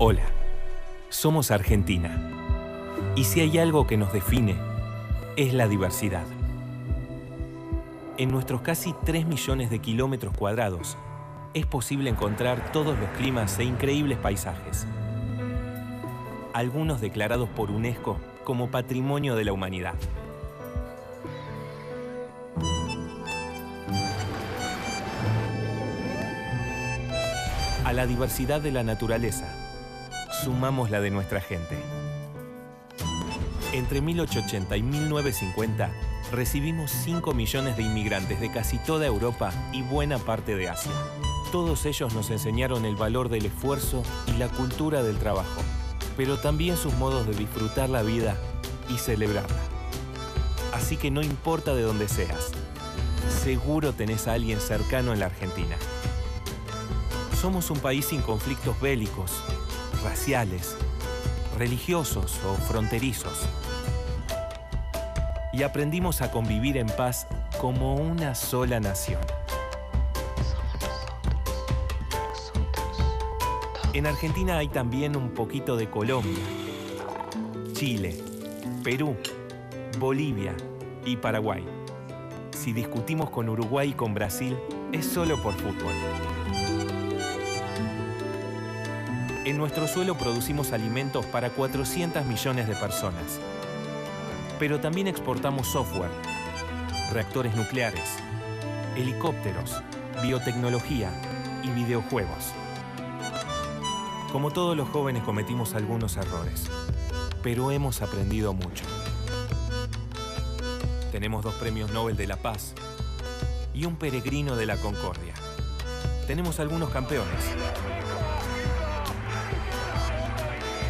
Hola, somos Argentina. Y si hay algo que nos define, es la diversidad. En nuestros casi 3 millones de kilómetros cuadrados, es posible encontrar todos los climas e increíbles paisajes. Algunos declarados por UNESCO como Patrimonio de la Humanidad. A la diversidad de la naturaleza, sumamos la de nuestra gente. Entre 1880 y 1950, recibimos 5 millones de inmigrantes de casi toda Europa y buena parte de Asia. Todos ellos nos enseñaron el valor del esfuerzo y la cultura del trabajo, pero también sus modos de disfrutar la vida y celebrarla. Así que no importa de dónde seas, seguro tenés a alguien cercano en la Argentina. Somos un país sin conflictos bélicos, raciales, religiosos o fronterizos. Y aprendimos a convivir en paz como una sola nación. En Argentina hay también un poquito de Colombia, Chile, Perú, Bolivia y Paraguay. Si discutimos con Uruguay y con Brasil, es solo por fútbol. En nuestro suelo producimos alimentos para 400 millones de personas. Pero también exportamos software, reactores nucleares, helicópteros, biotecnología y videojuegos. Como todos los jóvenes cometimos algunos errores, pero hemos aprendido mucho. Tenemos 2 premios Nobel de la Paz y un peregrino de la Concordia. Tenemos algunos campeones.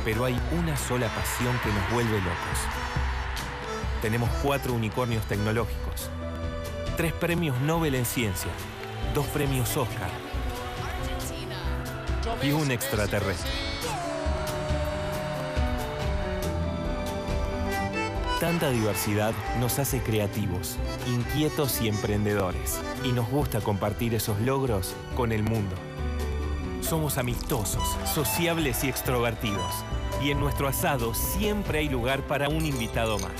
Pero hay una sola pasión que nos vuelve locos. Tenemos 4 unicornios tecnológicos, 3 premios Nobel en ciencia, 2 premios Oscar y un extraterrestre. Tanta diversidad nos hace creativos, inquietos y emprendedores. Y nos gusta compartir esos logros con el mundo. Somos amistosos, sociables y extrovertidos. Y en nuestro asado siempre hay lugar para un invitado más.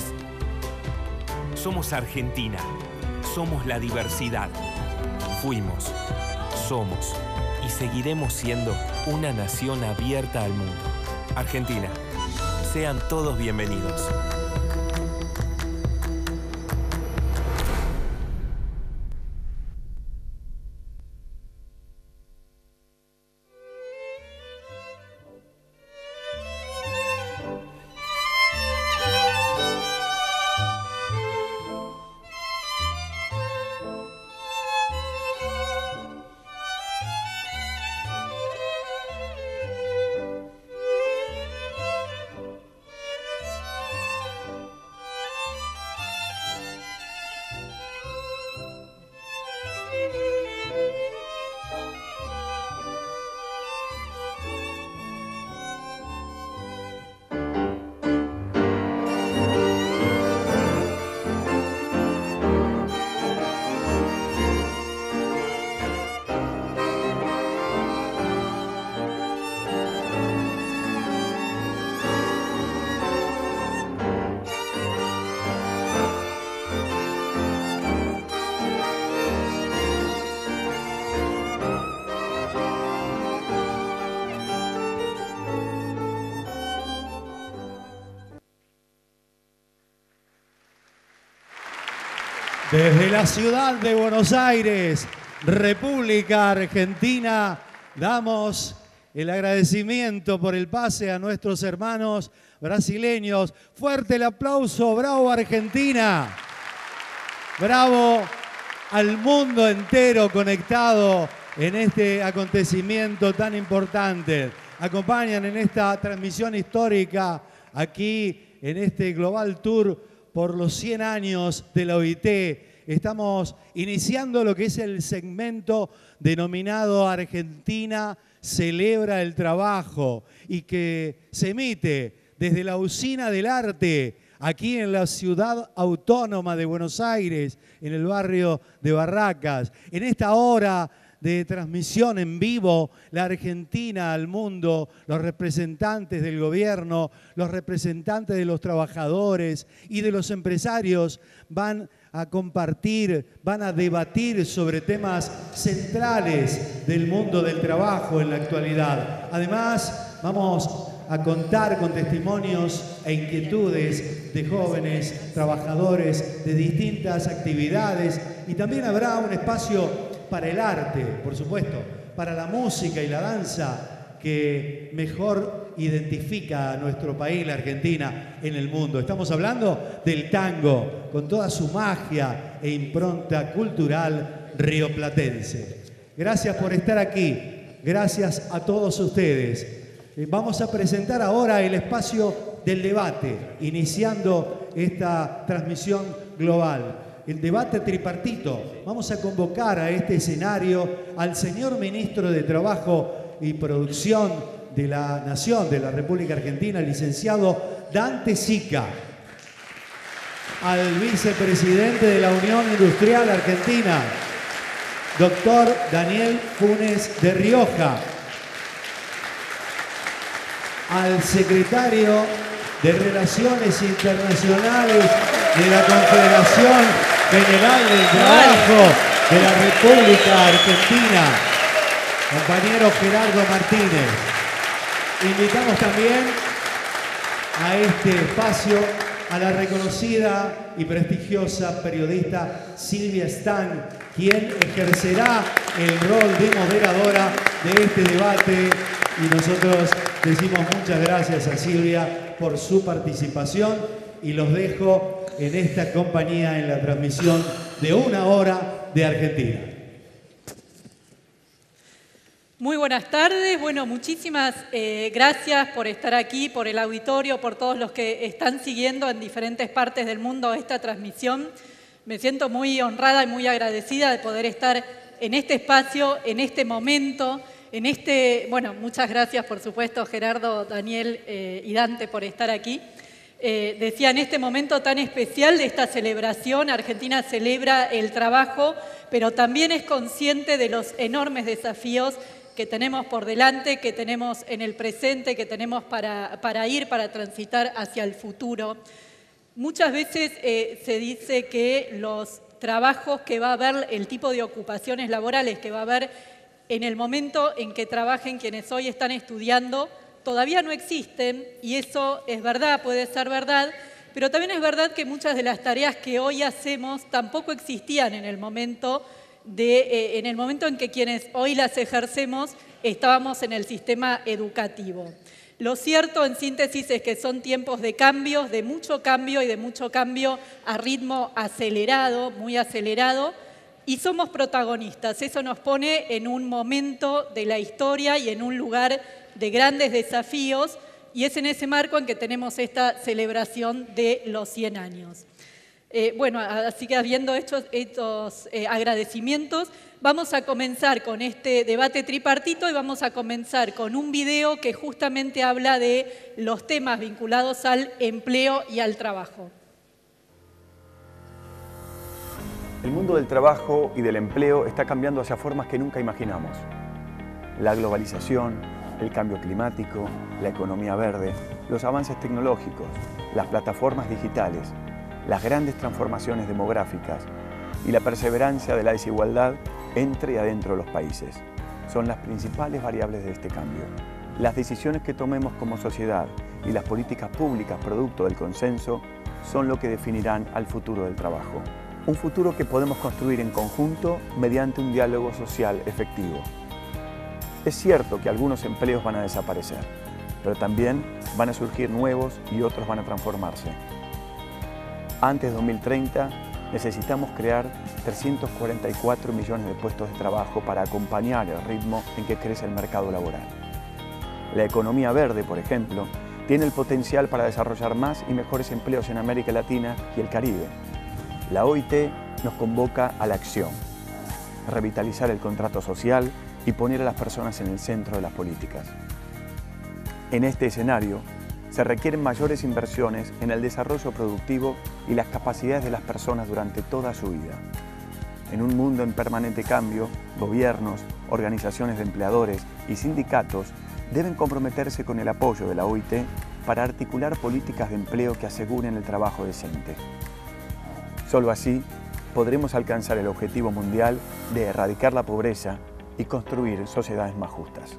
Somos Argentina. Somos la diversidad. Fuimos, somos y seguiremos siendo una nación abierta al mundo. Argentina, sean todos bienvenidos. Desde la ciudad de Buenos Aires, República Argentina, damos el agradecimiento por el pase a nuestros hermanos brasileños. Fuerte el aplauso, bravo Argentina, bravo al mundo entero conectado en este acontecimiento tan importante. Acompañan en esta transmisión histórica aquí en este Global Tour por los 100 años de la OIT. Estamos iniciando lo que es el segmento denominado Argentina celebra el trabajo y que se emite desde la Usina del Arte, aquí en la ciudad autónoma de Buenos Aires, en el barrio de Barracas. En esta hora de transmisión en vivo, la Argentina al mundo, los representantes del gobierno, los representantes de los trabajadores y de los empresarios van a compartir, van a debatir sobre temas centrales del mundo del trabajo en la actualidad. Además, vamos a contar con testimonios e inquietudes de jóvenes trabajadores de distintas actividades, y también habrá un espacio para el arte, por supuesto, para la música y la danza que mejor identifica a nuestro país, la Argentina, en el mundo. Estamos hablando del tango, con toda su magia e impronta cultural rioplatense. Gracias por estar aquí, gracias a todos ustedes. Vamos a presentar ahora el espacio del debate, iniciando esta transmisión global. El debate tripartito. Vamos a convocar a este escenario al señor Ministro de Trabajo y Producción de la Nación, de la República Argentina, el licenciado Dante Sica, al vicepresidente de la Unión Industrial Argentina, doctor Daniel Funes de Rioja, al secretario de Relaciones Internacionales de la Confederación General del Trabajo de la República Argentina, compañero Gerardo Martínez. Invitamos también a este espacio a la reconocida y prestigiosa periodista Silvia Stan, quien ejercerá el rol de moderadora de este debate, y nosotros decimos muchas gracias a Silvia por su participación y los dejo en esta compañía en la transmisión de Una Hora de Argentina. Muy buenas tardes. Bueno, muchísimas gracias por estar aquí, por el auditorio, por todos los que están siguiendo en diferentes partes del mundo esta transmisión. Me siento muy honrada y muy agradecida de poder estar en este espacio, en este momento, bueno, muchas gracias, por supuesto, Gerardo, Daniel y Dante por estar aquí. Decía, en este momento tan especial de esta celebración, Argentina celebra el trabajo, pero también es consciente de los enormes desafíos que tenemos por delante, que tenemos en el presente, que tenemos para transitar hacia el futuro. Muchas veces se dice que los trabajos que va a haber, el tipo de ocupaciones laborales que va a haber en el momento en que trabajen quienes hoy están estudiando, todavía no existen, y eso es verdad, puede ser verdad, pero también es verdad que muchas de las tareas que hoy hacemos tampoco existían en el momento en que quienes hoy las ejercemos estábamos en el sistema educativo. Lo cierto, en síntesis, es que son tiempos de cambios, de mucho cambio y de mucho cambio a ritmo acelerado, muy acelerado, y somos protagonistas. Eso nos pone en un momento de la historia y en un lugar de grandes desafíos, y es en ese marco en que tenemos esta celebración de los 100 años. Bueno, así que habiendo hecho estos agradecimientos, vamos a comenzar con este debate tripartito y vamos a comenzar con un video que justamente habla de los temas vinculados al empleo y al trabajo. El mundo del trabajo y del empleo está cambiando hacia formas que nunca imaginamos. La globalización, el cambio climático, la economía verde, los avances tecnológicos, las plataformas digitales, las grandes transformaciones demográficas y la perseverancia de la desigualdad entre y adentro de los países son las principales variables de este cambio. Las decisiones que tomemos como sociedad y las políticas públicas producto del consenso son lo que definirán al futuro del trabajo. Un futuro que podemos construir en conjunto mediante un diálogo social efectivo. Es cierto que algunos empleos van a desaparecer, pero también van a surgir nuevos y otros van a transformarse. Antes de 2030 necesitamos crear 344 millones de puestos de trabajo para acompañar el ritmo en que crece el mercado laboral. La economía verde, por ejemplo, tiene el potencial para desarrollar más y mejores empleos en América Latina y el Caribe. La OIT nos convoca a la acción, revitalizar el contrato social y poner a las personas en el centro de las políticas. En este escenario, se requieren mayores inversiones en el desarrollo productivo y las capacidades de las personas durante toda su vida. En un mundo en permanente cambio, gobiernos, organizaciones de empleadores y sindicatos deben comprometerse con el apoyo de la OIT para articular políticas de empleo que aseguren el trabajo decente. Solo así podremos alcanzar el objetivo mundial de erradicar la pobreza y construir sociedades más justas.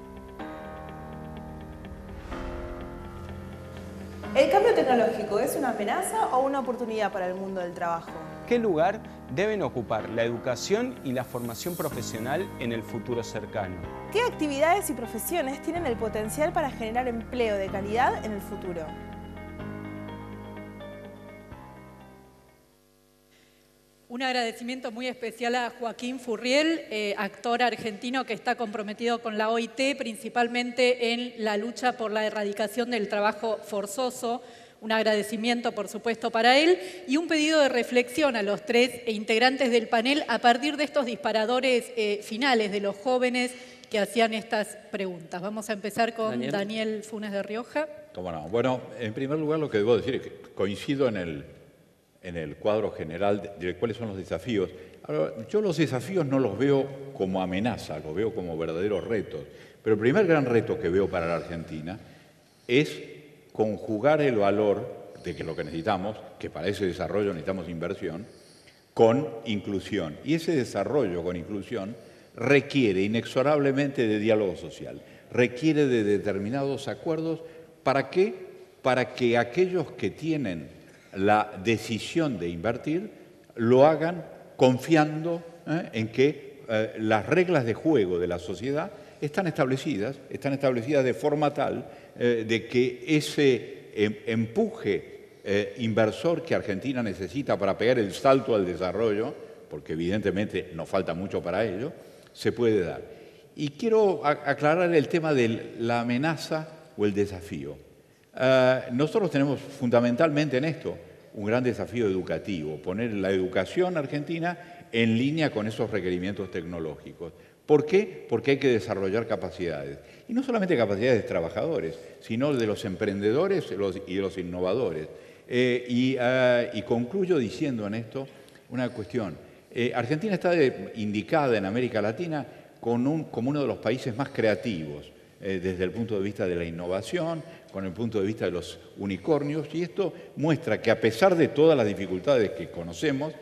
¿El cambio tecnológico es una amenaza o una oportunidad para el mundo del trabajo? ¿Qué lugar deben ocupar la educación y la formación profesional en el futuro cercano? ¿Qué actividades y profesiones tienen el potencial para generar empleo de calidad en el futuro? Un agradecimiento muy especial a Joaquín Furriel, actor argentino que está comprometido con la OIT, principalmente en la lucha por la erradicación del trabajo forzoso. Un agradecimiento, por supuesto, para él y un pedido de reflexión a los tres integrantes del panel a partir de estos disparadores finales de los jóvenes que hacían estas preguntas. Vamos a empezar con Daniel Funes de Rioja. ¿Cómo no? Bueno, en primer lugar lo que debo decir es que coincido en el cuadro general de cuáles son los desafíos. Ahora, yo los desafíos no los veo como amenaza, los veo como verdaderos retos. Pero el primer gran reto que veo para la Argentina es conjugar el valor de que lo que necesitamos, que para ese desarrollo necesitamos inversión, con inclusión. Y ese desarrollo con inclusión requiere inexorablemente de diálogo social, requiere de determinados acuerdos. ¿Para qué? Para que aquellos que tienen la decisión de invertir lo hagan confiando en que las reglas de juego de la sociedad están establecidas de forma tal de que ese empuje inversor que Argentina necesita para pegar el salto al desarrollo, porque evidentemente nos falta mucho para ello, se puede dar. Y quiero aclarar el tema de la amenaza o el desafío. Nosotros tenemos fundamentalmente en esto un gran desafío educativo, poner la educación argentina en línea con esos requerimientos tecnológicos. ¿Por qué? Porque hay que desarrollar capacidades. Y no solamente capacidades de trabajadores, sino de los emprendedores y de los innovadores. Y concluyo diciendo en esto una cuestión. Argentina está indicada en América Latina como uno de los países más creativos, desde el punto de vista de la innovación, con el punto de vista de los unicornios, y esto muestra que a pesar de todas las dificultades que conocemos,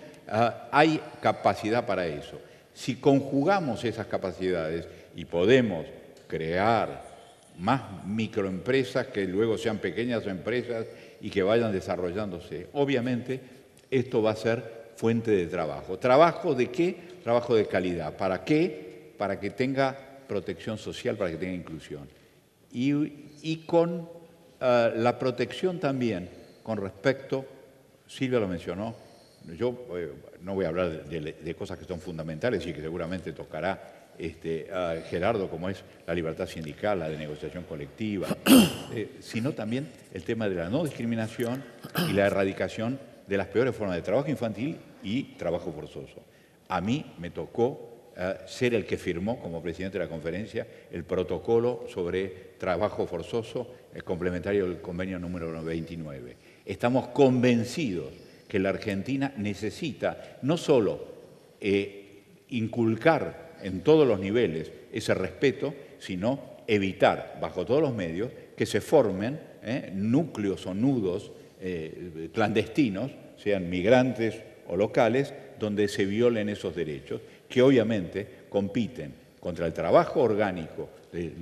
hay capacidad para eso. Si conjugamos esas capacidades y podemos crear más microempresas que luego sean pequeñas empresas y que vayan desarrollándose, obviamente esto va a ser fuente de trabajo. ¿Trabajo de qué? Trabajo de calidad. ¿Para qué? Para que tenga protección social, para que tenga inclusión. Y con la protección también con respecto, Silvia lo mencionó, yo no voy a hablar de cosas que son fundamentales y que seguramente tocará a Gerardo, como es la libertad sindical, la de negociación colectiva, sino también el tema de la no discriminación y la erradicación de las peores formas de trabajo infantil y trabajo forzoso. A mí me tocó ser el que firmó, como presidente de la conferencia, el protocolo sobre trabajo forzoso, complementario del convenio número 29. Estamos convencidos que la Argentina necesita no solo inculcar en todos los niveles ese respeto, sino evitar, bajo todos los medios, que se formen núcleos o nudos clandestinos, sean migrantes o locales, donde se violen esos derechos, que obviamente compiten contra el trabajo orgánico de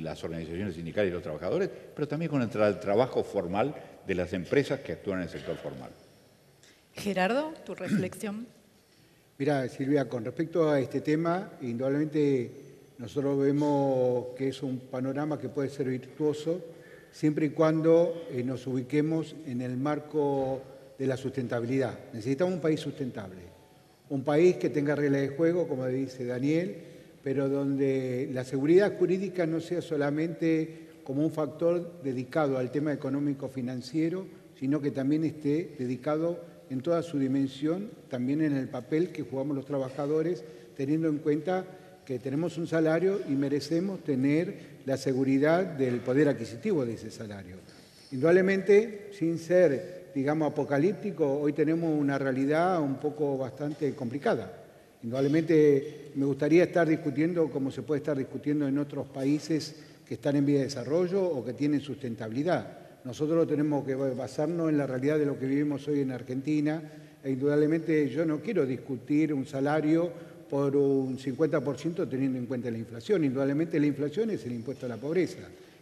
las organizaciones sindicales y los trabajadores, pero también contra el trabajo formal de las empresas que actúan en el sector formal. Gerardo, tu reflexión. Mira, Silvia, con respecto a este tema, indudablemente nosotros vemos que es un panorama que puede ser virtuoso siempre y cuando nos ubiquemos en el marco de la sustentabilidad. Necesitamos un país sustentable, un país que tenga reglas de juego, como dice Daniel, pero donde la seguridad jurídica no sea solamente como un factor dedicado al tema económico-financiero, sino que también esté dedicado en toda su dimensión, también en el papel que jugamos los trabajadores, teniendo en cuenta que tenemos un salario y merecemos tener la seguridad del poder adquisitivo de ese salario. Indudablemente, sin ser, digamos, apocalíptico, hoy tenemos una realidad un poco bastante complicada. Indudablemente me gustaría estar discutiendo como se puede estar discutiendo en otros países que están en vía de desarrollo o que tienen sustentabilidad. Nosotros tenemos que basarnos en la realidad de lo que vivimos hoy en Argentina e indudablemente yo no quiero discutir un salario por un 50% teniendo en cuenta la inflación. Indudablemente la inflación es el impuesto a la pobreza.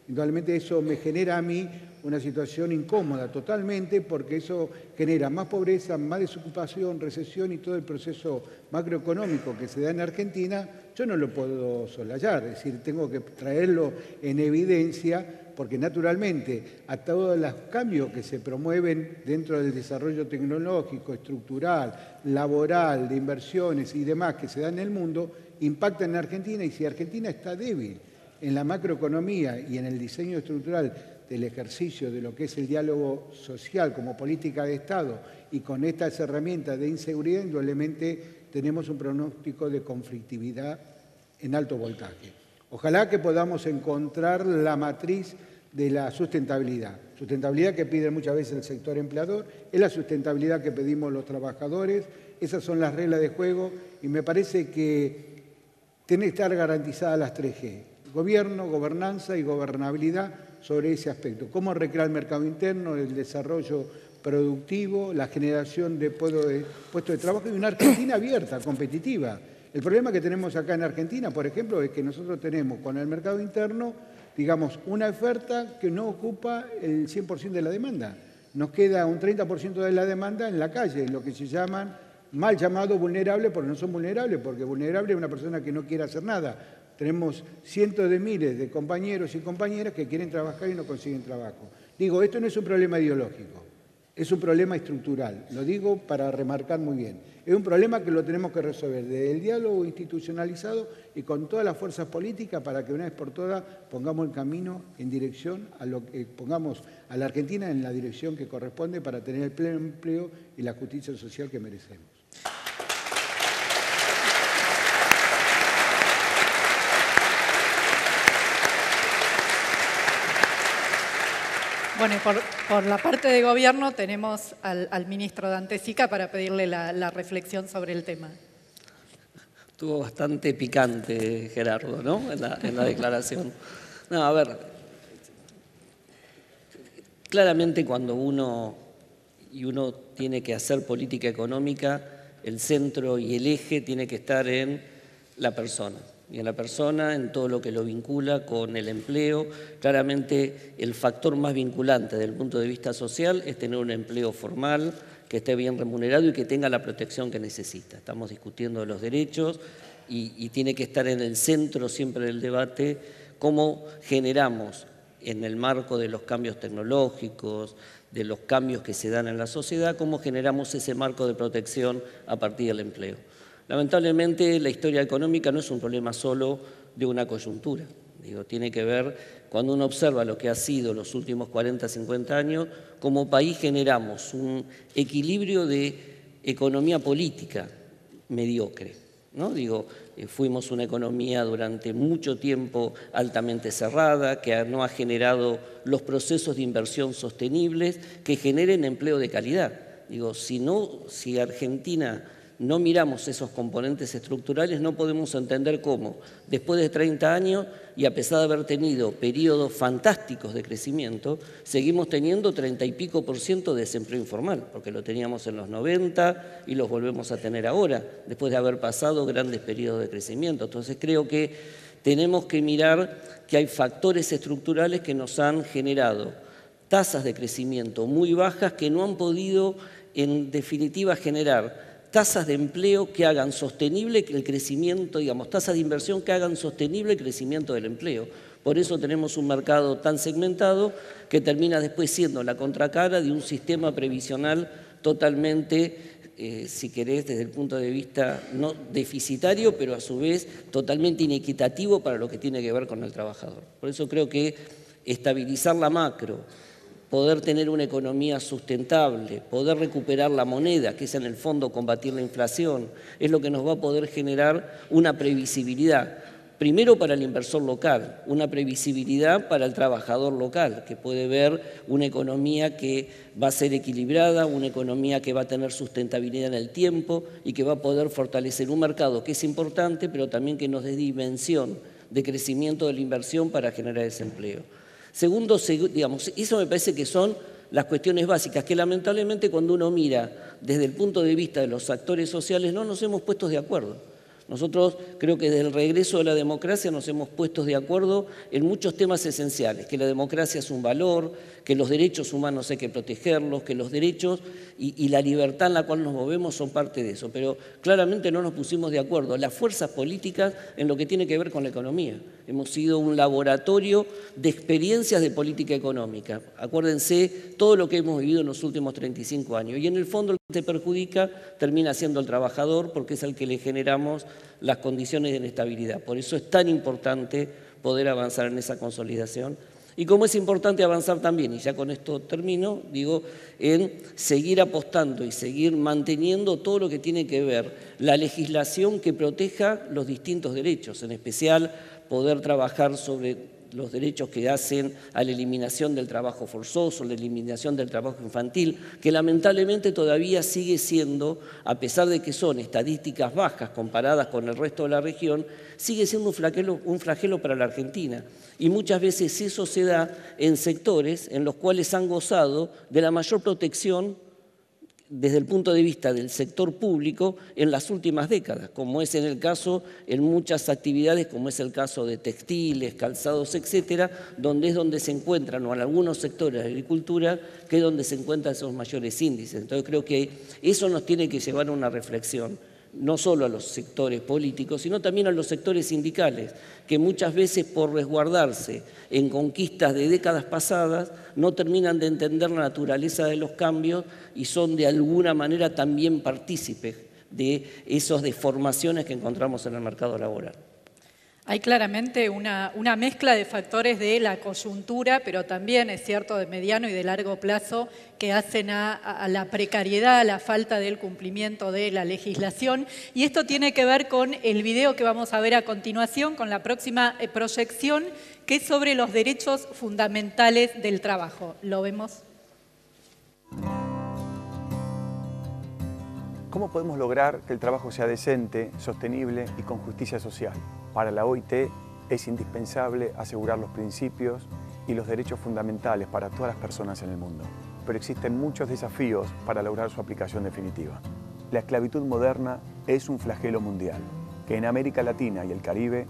Indudablemente eso me genera a mí una situación incómoda totalmente porque eso genera más pobreza, más desocupación, recesión y todo el proceso macroeconómico que se da en Argentina, yo no lo puedo soslayar, es decir, tengo que traerlo en evidencia porque naturalmente a todos los cambios que se promueven dentro del desarrollo tecnológico, estructural, laboral, de inversiones y demás que se dan en el mundo, impactan en Argentina y si Argentina está débil en la macroeconomía y en el diseño estructural del ejercicio de lo que es el diálogo social como política de Estado y con estas herramientas de inseguridad, indudablemente tenemos un pronóstico de conflictividad en alto voltaje. Ojalá que podamos encontrar la matriz de la sustentabilidad. Sustentabilidad que pide muchas veces el sector empleador, es la sustentabilidad que pedimos los trabajadores, esas son las reglas de juego y me parece que tienen que estar garantizadas las 3G. Gobierno, gobernanza y gobernabilidad sobre ese aspecto. Cómo recrear el mercado interno, el desarrollo productivo, la generación de puestos de trabajo y una Argentina abierta, competitiva. El problema que tenemos acá en Argentina, por ejemplo, es que nosotros tenemos con el mercado interno, digamos, una oferta que no ocupa el 100% de la demanda. Nos queda un 30% de la demanda en la calle, en lo que se llaman mal llamados vulnerables, porque no son vulnerables, porque vulnerable es una persona que no quiere hacer nada. Tenemos cientos de miles de compañeros y compañeras que quieren trabajar y no consiguen trabajo. Digo, esto no es un problema ideológico, es un problema estructural. Lo digo para remarcar muy bien. Es un problema que lo tenemos que resolver desde el diálogo institucionalizado y con todas las fuerzas políticas para que una vez por todas pongamos el camino en dirección a lo que pongamos a la Argentina en la dirección que corresponde para tener el pleno empleo y la justicia social que merecemos. Bueno, por la parte de gobierno tenemos al ministro Dante Sica para pedirle la reflexión sobre el tema. Estuvo bastante picante, Gerardo, ¿no? En la declaración. No, a ver, claramente cuando uno tiene que hacer política económica, el centro y el eje tiene que estar en la persona. Y en la persona, en todo lo que lo vincula con el empleo. Claramente el factor más vinculante desde el punto de vista social es tener un empleo formal, que esté bien remunerado y que tenga la protección que necesita. Estamos discutiendo de los derechos y tiene que estar en el centro siempre del debate cómo generamos en el marco de los cambios tecnológicos, de los cambios que se dan en la sociedad, cómo generamos ese marco de protección a partir del empleo. Lamentablemente, la historia económica no es un problema solo de una coyuntura. Digo, tiene que ver, cuando uno observa lo que ha sido los últimos 40, 50 años, como país generamos un equilibrio de economía política mediocre, ¿no? Digo, fuimos una economía durante mucho tiempo altamente cerrada, que no ha generado los procesos de inversión sostenibles que generen empleo de calidad. Digo, si Argentina no miramos esos componentes estructurales, no podemos entender cómo, después de 30 años y a pesar de haber tenido periodos fantásticos de crecimiento, seguimos teniendo 30 y pico % de desempleo informal, porque lo teníamos en los 90 y los volvemos a tener ahora, después de haber pasado grandes periodos de crecimiento. Entonces creo que tenemos que mirar que hay factores estructurales que nos han generado tasas de crecimiento muy bajas que no han podido, en definitiva, generar tasas de empleo que hagan sostenible el crecimiento, digamos, tasas de inversión que hagan sostenible el crecimiento del empleo. Por eso tenemos un mercado tan segmentado que termina después siendo la contracara de un sistema previsional totalmente, si querés, desde el punto de vista no deficitario, pero a su vez totalmente inequitativo para lo que tiene que ver con el trabajador. Por eso creo que estabilizar la macro, poder tener una economía sustentable, poder recuperar la moneda, que es en el fondo combatir la inflación, es lo que nos va a poder generar una previsibilidad. primero para el inversor local, una previsibilidad para el trabajador local, que puede ver una economía que va a ser equilibrada, una economía que va a tener sustentabilidad en el tiempo y que va a poder fortalecer un mercado que es importante, pero también que nos dé dimensión de crecimiento de la inversión para generar ese empleo. Segundo, digamos, eso me parece que son las cuestiones básicas, que lamentablemente cuando uno mira desde el punto de vista de los actores sociales no nos hemos puesto de acuerdo. Nosotros creo que desde el regreso de la democracia nos hemos puesto de acuerdo en muchos temas esenciales, que la democracia es un valor, que los derechos humanos hay que protegerlos, que los derechos y la libertad en la cual nos movemos son parte de eso, pero claramente no nos pusimos de acuerdo las fuerzas políticas en lo que tiene que ver con la economía. Hemos sido un laboratorio de experiencias de política económica. Acuérdense todo lo que hemos vivido en los últimos 35 años y en el fondo el que se perjudica termina siendo el trabajador porque es al que le generamos las condiciones de inestabilidad. Por eso es tan importante poder avanzar en esa consolidación. Y como es importante avanzar también, y ya con esto termino, digo, en seguir apostando y seguir manteniendo todo lo que tiene que ver la legislación que proteja los distintos derechos, en especial poder trabajar sobre los derechos que hacen a la eliminación del trabajo forzoso, la eliminación del trabajo infantil, que lamentablemente todavía sigue siendo, a pesar de que son estadísticas bajas comparadas con el resto de la región, sigue siendo un flagelo para la Argentina. Y muchas veces eso se da en sectores en los cuales han gozado de la mayor protección desde el punto de vista del sector público en las últimas décadas, como es en el caso en muchas actividades, como es el caso de textiles, calzados, etcétera, donde se encuentran, o en algunos sectores de agricultura, que es donde se encuentran esos mayores índices. Entonces creo que eso nos tiene que llevar a una reflexión, no solo a los sectores políticos, sino también a los sectores sindicales, que muchas veces por resguardarse en conquistas de décadas pasadas no terminan de entender la naturaleza de los cambios y son de alguna manera también partícipes de esas deformaciones que encontramos en el mercado laboral. Hay claramente una mezcla de factores de la coyuntura, pero también es cierto de mediano y de largo plazo que hacen a la precariedad, a la falta del cumplimiento de la legislación. Y esto tiene que ver con el video que vamos a ver a continuación, con la próxima proyección, que es sobre los derechos fundamentales del trabajo. ¿Lo vemos? ¿Cómo podemos lograr que el trabajo sea decente, sostenible y con justicia social? Para la OIT es indispensable asegurar los principios y los derechos fundamentales para todas las personas en el mundo. Pero existen muchos desafíos para lograr su aplicación definitiva. La esclavitud moderna es un flagelo mundial que en América Latina y el Caribe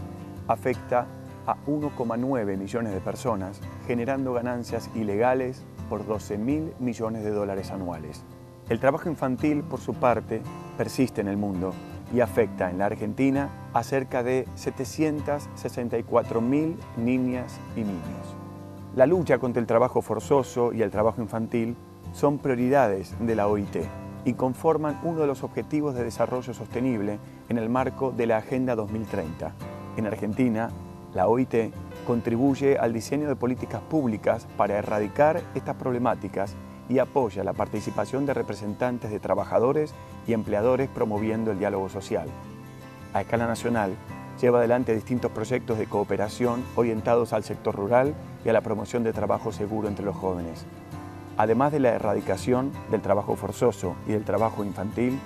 afecta a 1,9 millones de personas, generando ganancias ilegales por 12.000 millones de dólares anuales. El trabajo infantil, por su parte, persiste en el mundo y afecta en la Argentina a cerca de 764.000 niñas y niños. La lucha contra el trabajo forzoso y el trabajo infantil son prioridades de la OIT y conforman uno de los objetivos de desarrollo sostenible en el marco de la Agenda 2030. En Argentina, la OIT contribuye al diseño de políticas públicas para erradicar estas problemáticas y apoya la participación de representantes de trabajadores y empleadores promoviendo el diálogo social. A escala nacional, lleva adelante distintos proyectos de cooperación orientados al sector rural y a la promoción de trabajo seguro entre los jóvenes. Además de la erradicación del trabajo forzoso y del trabajo infantil,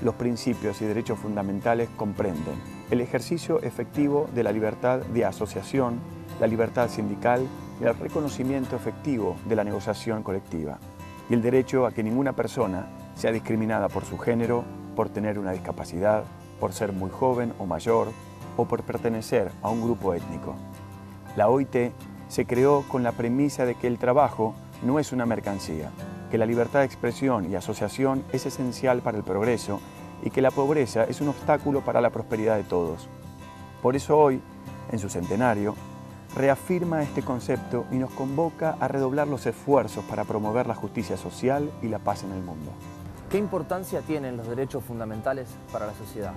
los principios y derechos fundamentales comprenden el ejercicio efectivo de la libertad de asociación, la libertad sindical y el reconocimiento efectivo de la negociación colectiva, y el derecho a que ninguna persona sea discriminada por su género, por tener una discapacidad, por ser muy joven o mayor, o por pertenecer a un grupo étnico. La OIT se creó con la premisa de que el trabajo no es una mercancía, que la libertad de expresión y asociación es esencial para el progreso y que la pobreza es un obstáculo para la prosperidad de todos. Por eso hoy, en su centenario, reafirma este concepto y nos convoca a redoblar los esfuerzos para promover la justicia social y la paz en el mundo. ¿Qué importancia tienen los derechos fundamentales para la sociedad?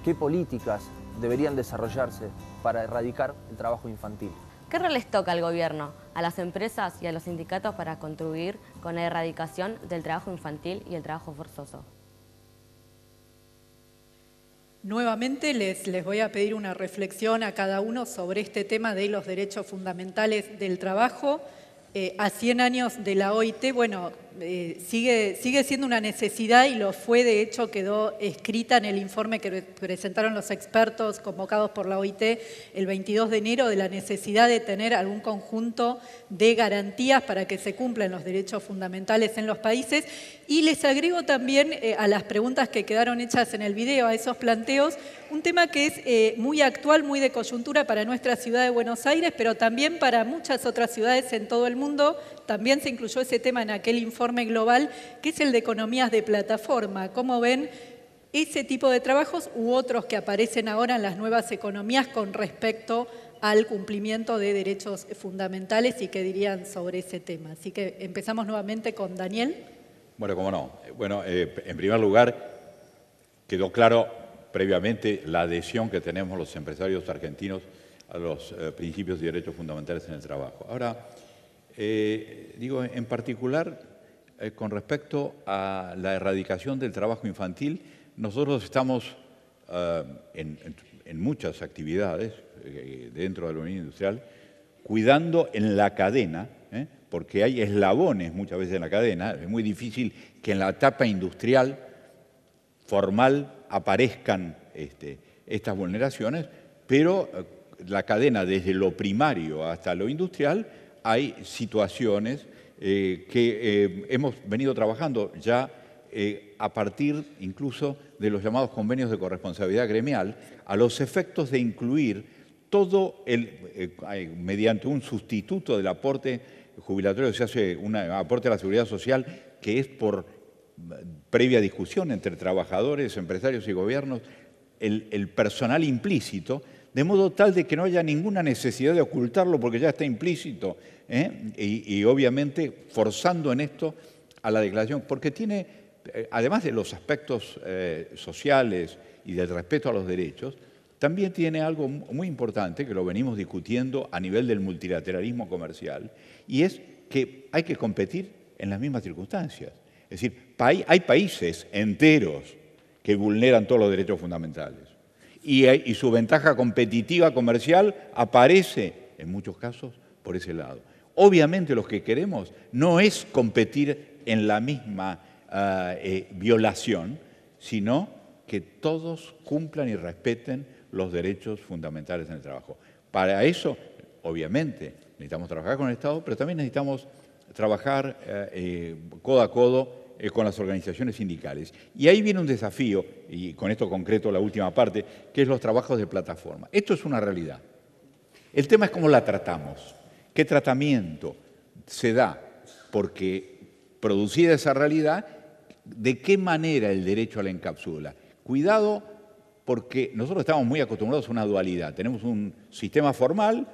¿Qué políticas deberían desarrollarse para erradicar el trabajo infantil? ¿Qué rol les toca al gobierno, a las empresas y a los sindicatos para contribuir con la erradicación del trabajo infantil y el trabajo forzoso? Nuevamente les voy a pedir una reflexión a cada uno sobre este tema de los derechos fundamentales del trabajo. A 100 años de la OIT, bueno, sigue siendo una necesidad y lo fue, de hecho quedó escrita en el informe que presentaron los expertos convocados por la OIT el 22 de enero, de la necesidad de tener algún conjunto de garantías para que se cumplan los derechos fundamentales en los países. Y les agrego también a las preguntas que quedaron hechas en el video, a esos planteos, un tema que es muy actual, muy de coyuntura para nuestra ciudad de Buenos Aires, pero también para muchas otras ciudades en todo el mundo. También se incluyó ese tema en aquel informe global, que es el de economías de plataforma. ¿Cómo ven ese tipo de trabajos u otros que aparecen ahora en las nuevas economías con respecto al cumplimiento de derechos fundamentales y qué dirían sobre ese tema? Así que empezamos nuevamente con Daniel. Bueno, cómo no. Bueno, en primer lugar, quedó claro previamente la adhesión que tenemos los empresarios argentinos a los principios y derechos fundamentales en el trabajo. Ahora, digo, en particular, con respecto a la erradicación del trabajo infantil, nosotros estamos en muchas actividades dentro de la Unión Industrial, cuidando en la cadena, porque hay eslabones muchas veces en la cadena, es muy difícil que en la etapa industrial formal aparezcan estas vulneraciones, pero la cadena desde lo primario hasta lo industrial hay situaciones que hemos venido trabajando ya a partir incluso de los llamados convenios de corresponsabilidad gremial, a los efectos de incluir todo mediante un sustituto del aporte jubilatorio, se hace un aporte a la seguridad social que es por previa discusión entre trabajadores, empresarios y gobiernos, el personal implícito, de modo tal de que no haya ninguna necesidad de ocultarlo porque ya está implícito, y obviamente forzando en esto a la declaración, porque tiene, además de los aspectos sociales y del respeto a los derechos, también tiene algo muy importante que lo venimos discutiendo a nivel del multilateralismo comercial, y es que hay que competir en las mismas circunstancias. Es decir, hay países enteros que vulneran todos los derechos fundamentales y su ventaja competitiva comercial aparece, en muchos casos, por ese lado. Obviamente lo que queremos no es competir en la misma violación, sino que todos cumplan y respeten los derechos fundamentales en el trabajo. Para eso, obviamente, necesitamos trabajar con el Estado, pero también necesitamos trabajar codo a codo con las organizaciones sindicales. Y ahí viene un desafío, y con esto concreto la última parte, que es los trabajos de plataforma. Esto es una realidad. El tema es cómo la tratamos, qué tratamiento se da, porque producida esa realidad, de qué manera el derecho la encapsula. Cuidado, porque nosotros estamos muy acostumbrados a una dualidad. Tenemos un sistema formal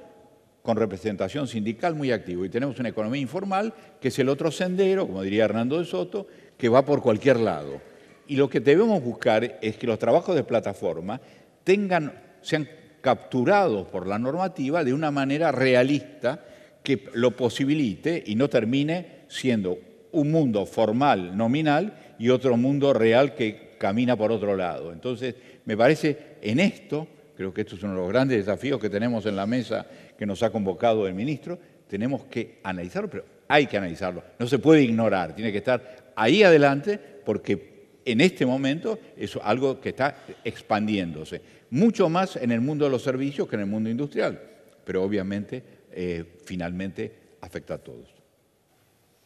con representación sindical muy activo y tenemos una economía informal que es el otro sendero, como diría Hernando de Soto, que va por cualquier lado. Y lo que debemos buscar es que los trabajos de plataforma sean capturados por la normativa de una manera realista que lo posibilite y no termine siendo un mundo formal, nominal, y otro mundo real que camina por otro lado. Entonces, me parece, en esto, creo que esto es uno de los grandes desafíos que tenemos en la mesa que nos ha convocado el ministro, tenemos que analizarlo, pero hay que analizarlo, no se puede ignorar, tiene que estar ahí adelante porque en este momento es algo que está expandiéndose, mucho más en el mundo de los servicios que en el mundo industrial, pero obviamente finalmente afecta a todos.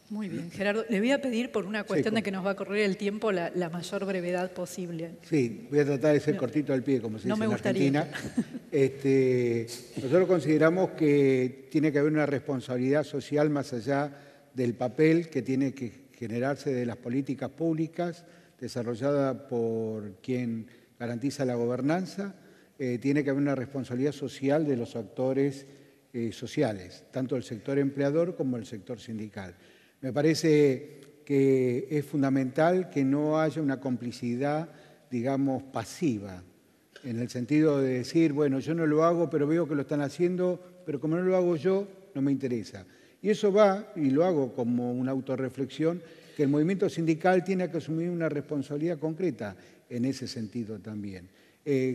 Muy bien, Gerardo. Le voy a pedir, por una cuestión de que nos va a correr el tiempo, la mayor brevedad posible. Sí, voy a tratar de ser cortito al pie, como se dice en Argentina. Nosotros consideramos que tiene que haber una responsabilidad social más allá del papel que tiene que generarse de las políticas públicas desarrolladas por quien garantiza la gobernanza. Tiene que haber una responsabilidad social de los actores sociales, tanto el sector empleador como el sector sindical. Me parece que es fundamental que no haya una complicidad, digamos, pasiva, en el sentido de decir, bueno, yo no lo hago, pero veo que lo están haciendo, pero como no lo hago yo, no me interesa. Y eso va, y lo hago como una autorreflexión, que el movimiento sindical tiene que asumir una responsabilidad concreta en ese sentido también.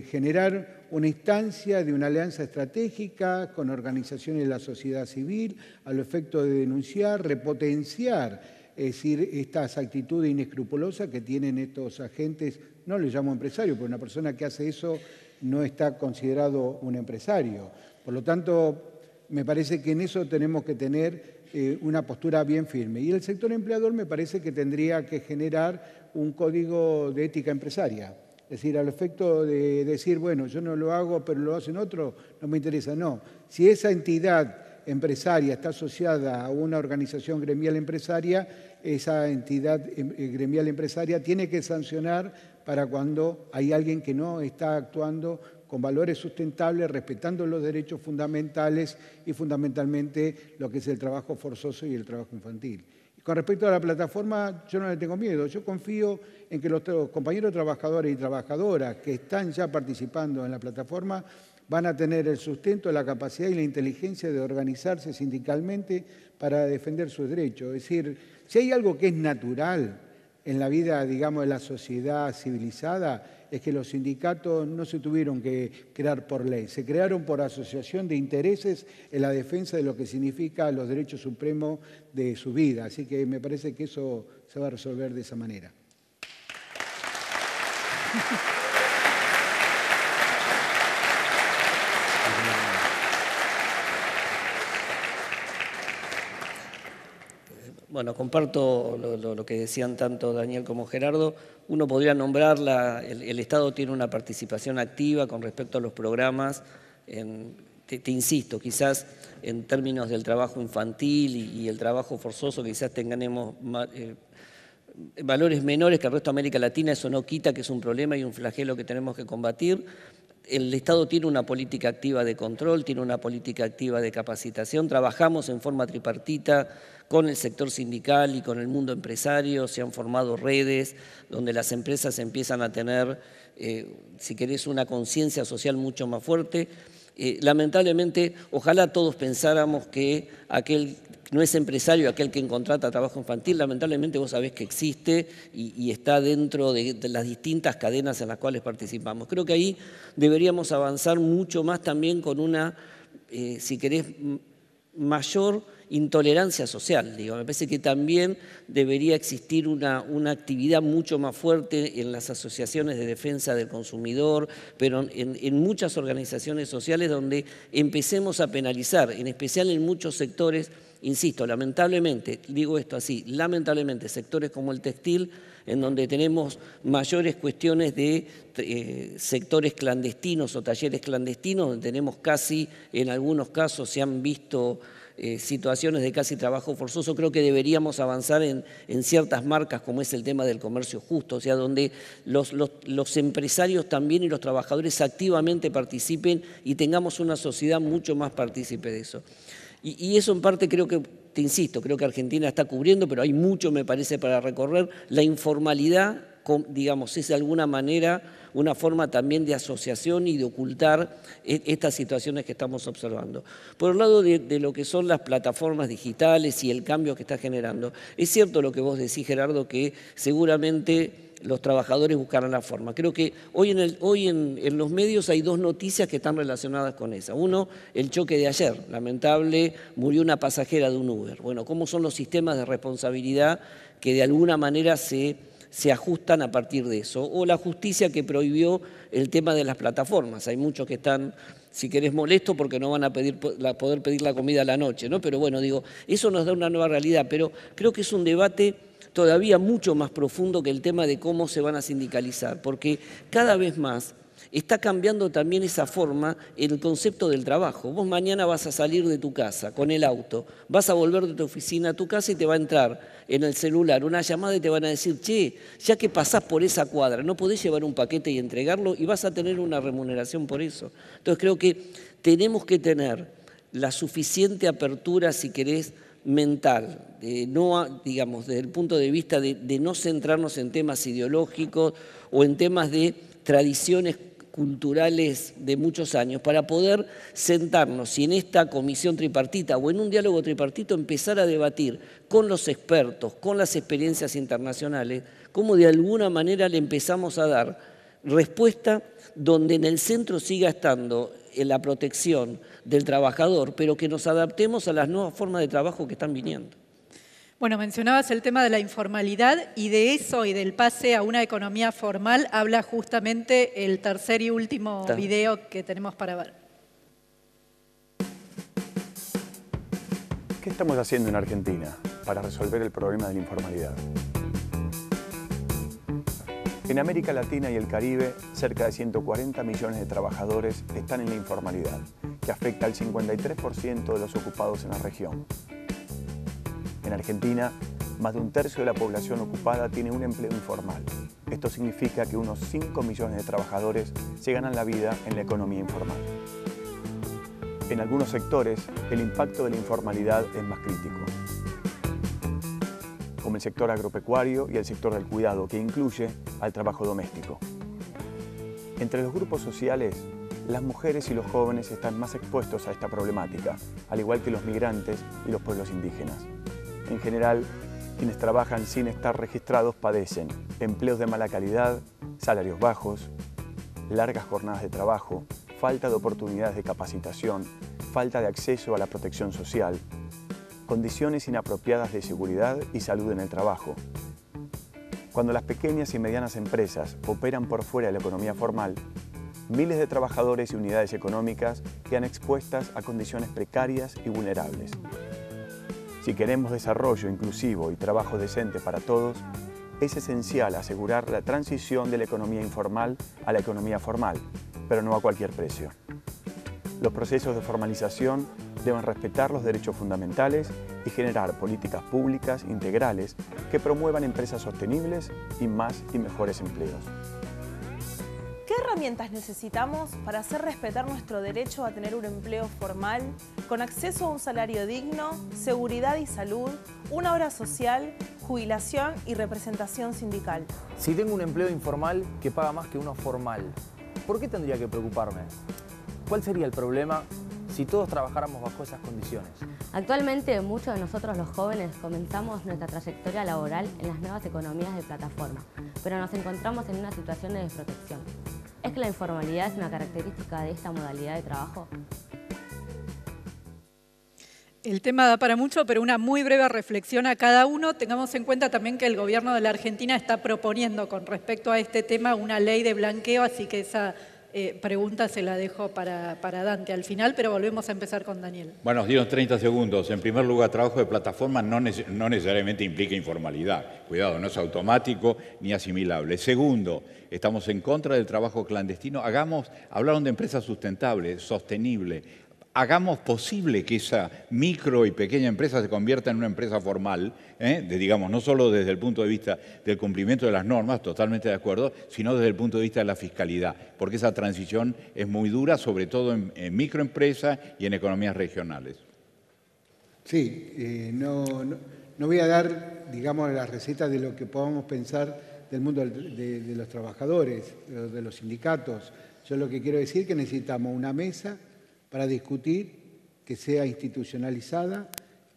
generar una instancia de una alianza estratégica con organizaciones de la sociedad civil al efecto de denunciar, repotenciar, es decir, estas actitudes inescrupulosas que tienen estos agentes. No les llamo empresario, porque una persona que hace eso no está considerado un empresario. Por lo tanto, me parece que en eso tenemos que tener una postura bien firme. Y el sector empleador me parece que tendría que generar un código de ética empresaria. Es decir, al efecto de decir, bueno, yo no lo hago, pero lo hacen otros, no me interesa. No, si esa entidad empresaria está asociada a una organización gremial empresaria, esa entidad gremial empresaria tiene que sancionar para cuando hay alguien que no está actuando con valores sustentables, respetando los derechos fundamentales y fundamentalmente lo que es el trabajo forzoso y el trabajo infantil. Con respecto a la plataforma, yo no le tengo miedo. Yo confío en que los compañeros trabajadores y trabajadoras que están ya participando en la plataforma van a tener el sustento, la capacidad y la inteligencia de organizarse sindicalmente para defender sus derechos. Es decir, si hay algo que es natural en la vida, digamos, de la sociedad civilizada, es que los sindicatos no se tuvieron que crear por ley, se crearon por asociación de intereses en la defensa de lo que significa los derechos supremos de su vida. Así que me parece que eso se va a resolver de esa manera. Bueno, comparto lo que decían tanto Daniel como Gerardo. Uno podría nombrar, el Estado tiene una participación activa con respecto a los programas. Te insisto, quizás en términos del trabajo infantil y el trabajo forzoso, quizás tengamos valores menores que el resto de América Latina. Eso no quita que es un problema y un flagelo que tenemos que combatir. El Estado tiene una política activa de control, tiene una política activa de capacitación. Trabajamos en forma tripartita con el sector sindical y con el mundo empresario. Se han formado redes donde las empresas empiezan a tener, si querés, una conciencia social mucho más fuerte. Lamentablemente, ojalá todos pensáramos que aquel no es empresario, aquel que contrata trabajo infantil. Lamentablemente vos sabés que existe y está dentro de las distintas cadenas en las cuales participamos. Creo que ahí deberíamos avanzar mucho más también con una, si querés, mayor intolerancia social. Digo. Me parece que también debería existir una actividad mucho más fuerte en las asociaciones de defensa del consumidor, pero en muchas organizaciones sociales donde empecemos a penalizar, en especial en muchos sectores. Insisto, lamentablemente, digo esto así, lamentablemente sectores como el textil, en donde tenemos mayores cuestiones de sectores clandestinos o talleres clandestinos, donde tenemos casi, en algunos casos se han visto situaciones de casi trabajo forzoso. Creo que deberíamos avanzar en ciertas marcas como es el tema del comercio justo, o sea, donde los empresarios también y los trabajadores activamente participen y tengamos una sociedad mucho más partícipe de eso. Y eso en parte creo que, te insisto, creo que Argentina está cubriendo, pero hay mucho, me parece, para recorrer. La informalidad, digamos, es de alguna manera una forma también de asociación y de ocultar estas situaciones que estamos observando. Por el lado de lo que son las plataformas digitales y el cambio que está generando, es cierto lo que vos decís, Gerardo, que seguramente los trabajadores buscarán la forma. Creo que hoy en los medios hay dos noticias que están relacionadas con esa. Uno, el choque de ayer. Lamentable, murió una pasajera de un Uber. Bueno, ¿cómo son los sistemas de responsabilidad que de alguna manera se ajustan a partir de eso? O la justicia que prohibió el tema de las plataformas. Hay muchos que están, si querés, molestos porque no van a poder pedir la comida a la noche, ¿no? Pero bueno, digo, eso nos da una nueva realidad, pero creo que es un debate todavía mucho más profundo que el tema de cómo se van a sindicalizar, porque cada vez más está cambiando también esa forma el concepto del trabajo. Vos mañana vas a salir de tu casa con el auto, vas a volver de tu oficina a tu casa y te va a entrar en el celular una llamada y te van a decir, che, ya que pasás por esa cuadra, ¿no podés llevar un paquete y entregarlo? Y vas a tener una remuneración por eso. Entonces creo que tenemos que tener la suficiente apertura, si querés, mental, no, digamos, desde el punto de vista de no centrarnos en temas ideológicos o en temas de tradiciones culturales de muchos años, para poder sentarnos y en esta comisión tripartita o en un diálogo tripartito empezar a debatir con los expertos, con las experiencias internacionales, cómo de alguna manera le empezamos a dar respuesta donde en el centro siga estando la protección del trabajador, pero que nos adaptemos a las nuevas formas de trabajo que están viniendo. Bueno, mencionabas el tema de la informalidad y de eso y del pase a una economía formal habla justamente el tercer y último video que tenemos para ver. ¿Qué estamos haciendo en Argentina para resolver el problema de la informalidad? En América Latina y el Caribe, cerca de 140 millones de trabajadores están en la informalidad, que afecta al 53% de los ocupados en la región. En Argentina, más de un tercio de la población ocupada tiene un empleo informal. Esto significa que unos 5 millones de trabajadores se ganan la vida en la economía informal. En algunos sectores, el impacto de la informalidad es más crítico, como el sector agropecuario y el sector del cuidado, que incluye al trabajo doméstico. Entre los grupos sociales, las mujeres y los jóvenes están más expuestos a esta problemática, al igual que los migrantes y los pueblos indígenas. En general, quienes trabajan sin estar registrados padecen empleos de mala calidad, salarios bajos, largas jornadas de trabajo, falta de oportunidades de capacitación, falta de acceso a la protección social, condiciones inapropiadas de seguridad y salud en el trabajo. Cuando las pequeñas y medianas empresas operan por fuera de la economía formal, miles de trabajadores y unidades económicas quedan expuestas a condiciones precarias y vulnerables. Si queremos desarrollo inclusivo y trabajo decente para todos, es esencial asegurar la transición de la economía informal a la economía formal, pero no a cualquier precio. Los procesos de formalización deben respetar los derechos fundamentales y generar políticas públicas integrales que promuevan empresas sostenibles y más y mejores empleos. ¿Qué herramientas necesitamos para hacer respetar nuestro derecho a tener un empleo formal, con acceso a un salario digno, seguridad y salud, una obra social, jubilación y representación sindical? Si tengo un empleo informal que paga más que uno formal, ¿por qué tendría que preocuparme? ¿Cuál sería el problema si todos trabajáramos bajo esas condiciones? Actualmente, muchos de nosotros los jóvenes comenzamos nuestra trayectoria laboral en las nuevas economías de plataforma, pero nos encontramos en una situación de desprotección. ¿Es que la informalidad es una característica de esta modalidad de trabajo? El tema da para mucho, pero una muy breve reflexión a cada uno. Tengamos en cuenta también que el gobierno de la Argentina está proponiendo con respecto a este tema una ley de blanqueo, así que esa pregunta se la dejo para Dante al final, pero volvemos a empezar con Daniel. Bueno, nos dieron 30 segundos. En primer lugar, trabajo de plataforma no necesariamente implica informalidad. Cuidado, no es automático ni asimilable. Segundo, estamos en contra del trabajo clandestino. Hablaron de empresas sustentables, sostenibles. Hagamos posible que esa micro y pequeña empresa se convierta en una empresa formal, digamos, no solo desde el punto de vista del cumplimiento de las normas, totalmente de acuerdo, sino desde el punto de vista de la fiscalidad, porque esa transición es muy dura, sobre todo en microempresas y en economías regionales. Sí, no voy a dar, digamos, la receta de lo que podamos pensar del mundo de los trabajadores, de los sindicatos. Yo lo que quiero decir es que necesitamos una mesa para discutir, que sea institucionalizada,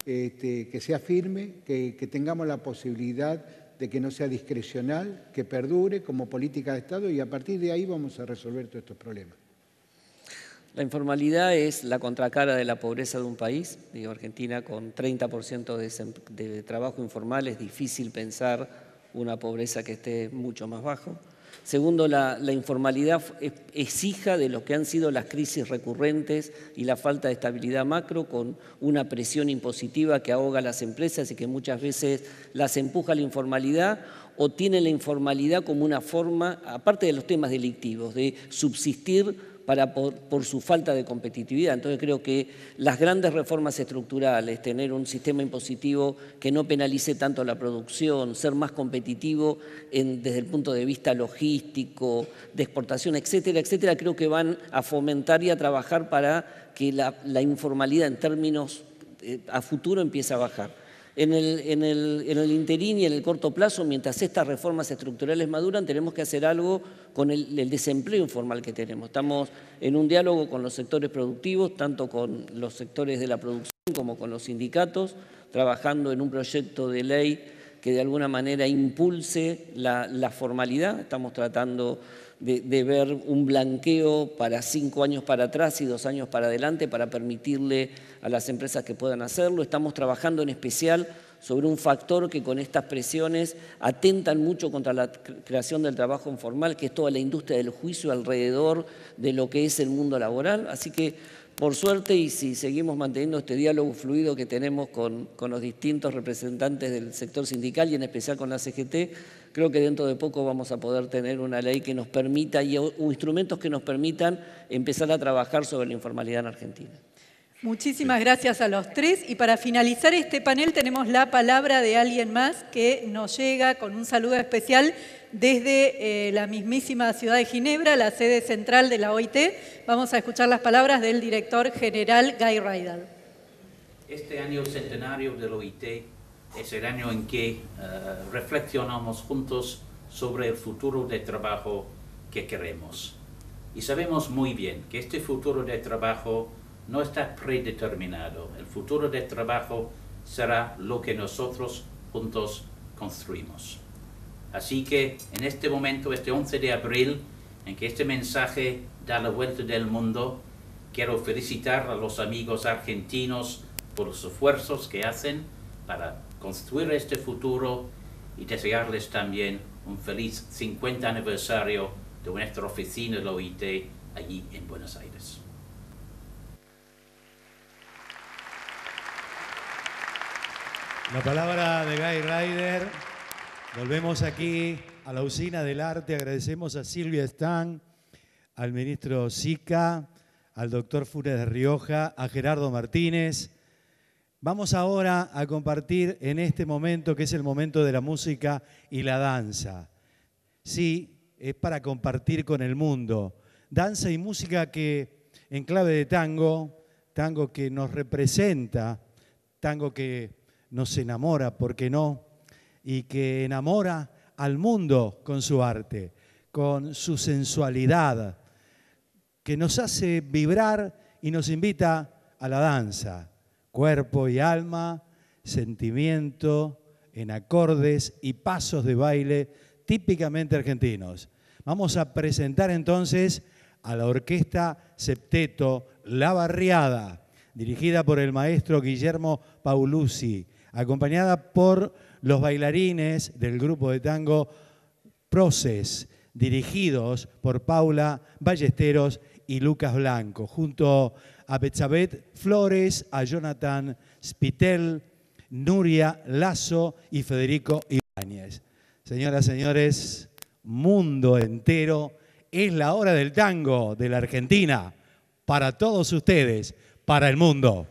que sea firme, que tengamos la posibilidad de que no sea discrecional, que perdure como política de Estado y a partir de ahí vamos a resolver todos estos problemas. La informalidad es la contracara de la pobreza de un país. Digo, Argentina con 30% de trabajo informal es difícil pensar una pobreza que esté mucho más bajo. Segundo, la informalidad es hija de lo que han sido las crisis recurrentes y la falta de estabilidad macro, con una presión impositiva que ahoga a las empresas y que muchas veces las empuja a la informalidad, o tienen la informalidad como una forma, aparte de los temas delictivos, de subsistir por su falta de competitividad. Entonces creo que las grandes reformas estructurales, tener un sistema impositivo que no penalice tanto la producción, ser más competitivo desde el punto de vista logístico, de exportación, etcétera, etcétera, creo que van a fomentar y a trabajar para que la informalidad en términos a futuro empiece a bajar. En el interín y en el corto plazo, mientras estas reformas estructurales maduran, tenemos que hacer algo con el desempleo informal que tenemos. Estamos en un diálogo con los sectores productivos, tanto con los sectores de la producción como con los sindicatos, trabajando en un proyecto de ley que de alguna manera impulse la formalidad. Estamos tratando de ver un blanqueo para 5 años para atrás y 2 años para adelante para permitirle a las empresas que puedan hacerlo. Estamos trabajando en especial sobre un factor que con estas presiones atentan mucho contra la creación del trabajo informal, que es toda la industria del juicio alrededor de lo que es el mundo laboral. Así que, por suerte, y si seguimos manteniendo este diálogo fluido que tenemos con los distintos representantes del sector sindical y en especial con la CGT, creo que dentro de poco vamos a poder tener una ley que nos permita y instrumentos que nos permitan empezar a trabajar sobre la informalidad en Argentina. Muchísimas gracias a los tres. Y para finalizar este panel tenemos la palabra de alguien más que nos llega con un saludo especial desde la mismísima ciudad de Ginebra, la sede central de la OIT. Vamos a escuchar las palabras del director general Guy Ryder. Este año centenario de la OIT es el año en que reflexionamos juntos sobre el futuro de trabajo que queremos. Y sabemos muy bien que este futuro de trabajo no está predeterminado. El futuro de trabajo será lo que nosotros juntos construimos. Así que en este momento, este 11 de abril, en que este mensaje da la vuelta del mundo, quiero felicitar a los amigos argentinos por los esfuerzos que hacen para construir este futuro y desearles también un feliz 50 aniversario de nuestra oficina de la OIT allí en Buenos Aires. La palabra de Guy Ryder. Volvemos aquí a la usina del arte. Agradecemos a Silvia Stan, al ministro Sica, al doctor Funes de Rioja, a Gerardo Martínez. Vamos ahora a compartir en este momento, que es el momento de la música y la danza. Sí, es para compartir con el mundo. Danza y música que en clave de tango, tango que nos representa, tango que nos enamora, ¿por qué no? Y que enamora al mundo con su arte, con su sensualidad, que nos hace vibrar y nos invita a la danza. Cuerpo y alma, sentimiento, en acordes y pasos de baile típicamente argentinos. Vamos a presentar entonces a la Orquesta Septeto La Barriada, dirigida por el maestro Guillermo Paulucci, acompañada por los bailarines del grupo de tango Proces, dirigidos por Paula Ballesteros y Lucas Blanco, junto a Betsabeth Flores, a Jonathan Spitel, Nuria Lazo y Federico Ibáñez. Señoras, señores, mundo entero, es la hora del tango de la Argentina, para todos ustedes, para el mundo.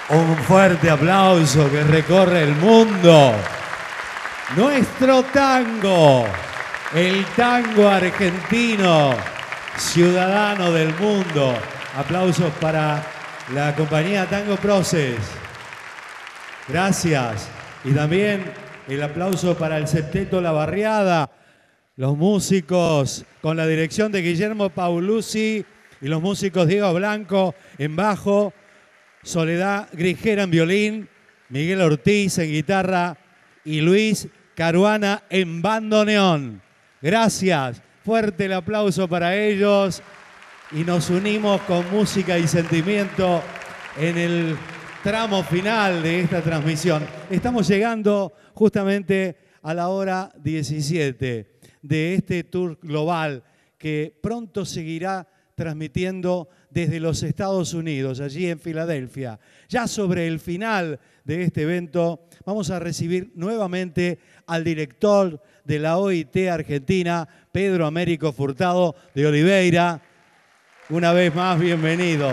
Un fuerte aplauso que recorre el mundo. Nuestro tango, el tango argentino, ciudadano del mundo. Aplausos para la compañía Tango Process. Gracias. Y también el aplauso para el Septeto La Barriada, los músicos con la dirección de Guillermo Paulucci y los músicos Diego Blanco en bajo, Soledad Grijera en violín, Miguel Ortiz en guitarra y Luis Caruana en bandoneón. Gracias. Fuerte el aplauso para ellos y nos unimos con música y sentimiento en el tramo final de esta transmisión. Estamos llegando justamente a la hora 17 de este tour global que pronto seguirá transmitiendo desde los Estados Unidos, allí en Filadelfia. Ya sobre el final de este evento vamos a recibir nuevamente al director de la OIT Argentina, Pedro Américo Furtado de Oliveira. Una vez más, bienvenido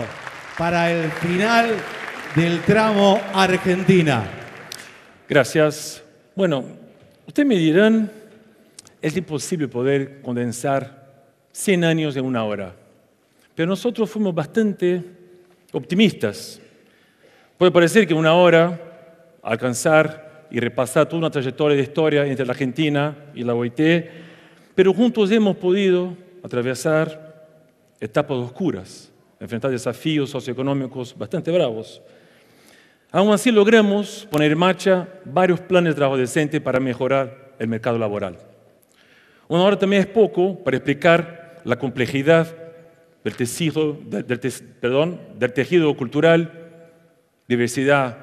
para el final del tramo Argentina. Gracias. Bueno, ustedes me dirán, es imposible poder condensar 100 años en una hora. Pero nosotros fuimos bastante optimistas. Puede parecer que en una hora alcanzar y repasar toda una trayectoria de historia entre la Argentina y la OIT, pero juntos hemos podido atravesar etapas oscuras, enfrentar desafíos socioeconómicos bastante bravos. Aún así logramos poner en marcha varios planes de trabajo decente para mejorar el mercado laboral. Una hora también es poco para explicar la complejidad del tejido cultural, diversidad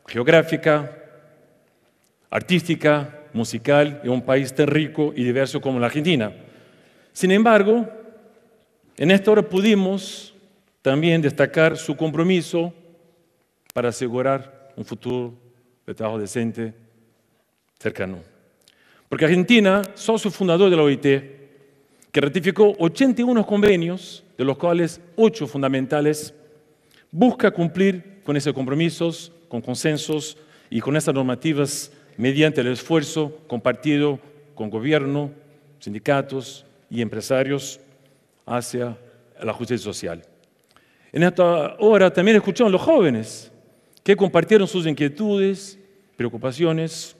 geográfica, artística, musical, en un país tan rico y diverso como la Argentina. Sin embargo, en esta hora pudimos también destacar su compromiso para asegurar un futuro de trabajo decente cercano. Porque Argentina, socio fundador de la OIT, que ratificó 81 convenios, de los cuales 8 fundamentales, busca cumplir con esos compromisos, con consensos y con esas normativas mediante el esfuerzo compartido con gobierno, sindicatos y empresarios hacia la justicia social. En esta hora también escuchamos a los jóvenes que compartieron sus inquietudes, preocupaciones,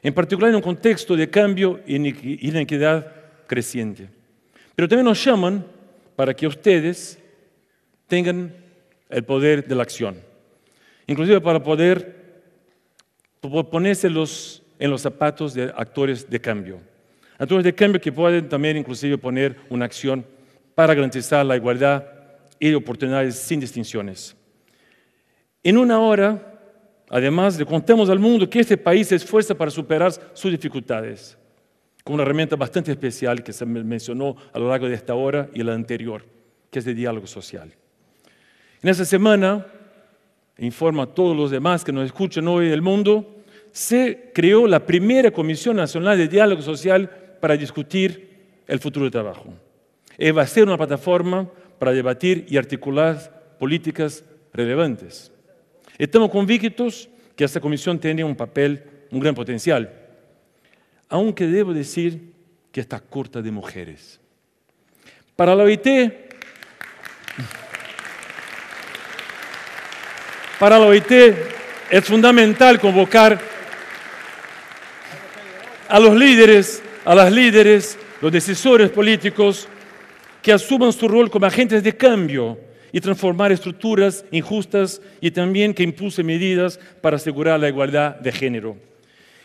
en particular en un contexto de cambio y inequidad creciente. Pero también nos llaman para que ustedes tengan el poder de la acción, inclusive para poder ponerse en los zapatos de actores de cambio. Actores de cambio que pueden también inclusive poner una acción para garantizar la igualdad y oportunidades sin distinciones. En una hora, además, le contamos al mundo que este país se esfuerza para superar sus dificultades, con una herramienta bastante especial que se mencionó a lo largo de esta hora y la anterior, que es el diálogo social. En esta semana, informo a todos los demás que nos escuchan hoy del mundo, se creó la primera Comisión Nacional de Diálogo Social para discutir el futuro del trabajo. Va a ser una plataforma para debatir y articular políticas relevantes. Estamos convictos que esta comisión tiene un gran potencial, aunque debo decir que está corta de mujeres. Para la OIT, es fundamental convocar a los líderes, a las líderes, los decisores políticos que asuman su rol como agentes de cambio y transformar estructuras injustas y también que impulsen medidas para asegurar la igualdad de género.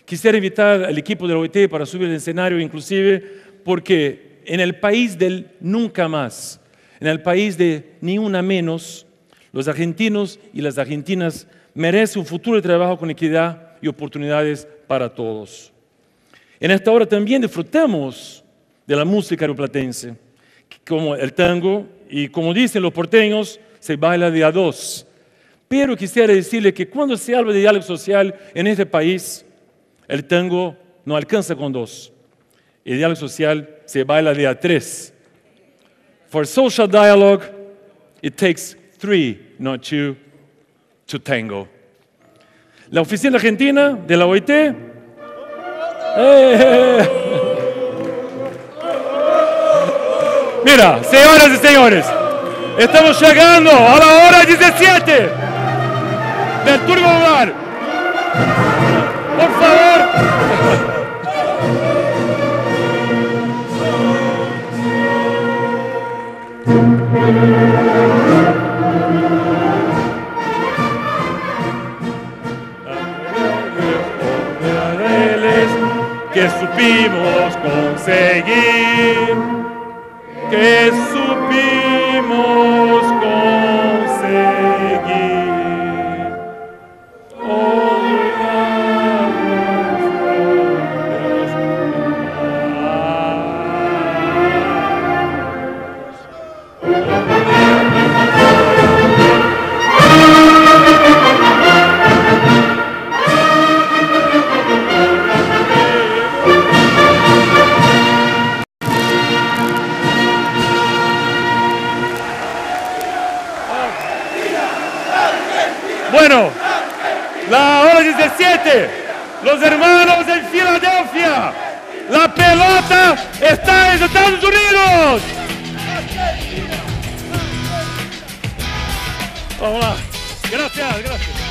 Quisiera invitar al equipo de la OIT para subir al escenario inclusive porque en el país del nunca más, en el país de ni una menos, los argentinos y las argentinas merecen un futuro de trabajo con equidad y oportunidades para todos. En esta hora también disfrutamos de la música rioplatense, como el tango, y como dicen los porteños, se baila de a dos. Pero quisiera decirle que cuando se habla de diálogo social en este país, el tango no alcanza con dos. El diálogo social se baila de a tres. For social dialogue, it takes three, not two, to tango. La Oficina Argentina de la OIT. Mira, señoras y señores, estamos llegando a la hora 17 del turno lugar. Por favor. Que supimos conseguir, que supimos conseguir. Bueno, la hora 17, los hermanos en Filadelfia, la pelota está en Estados Unidos. Vamos lá. Gracias, gracias.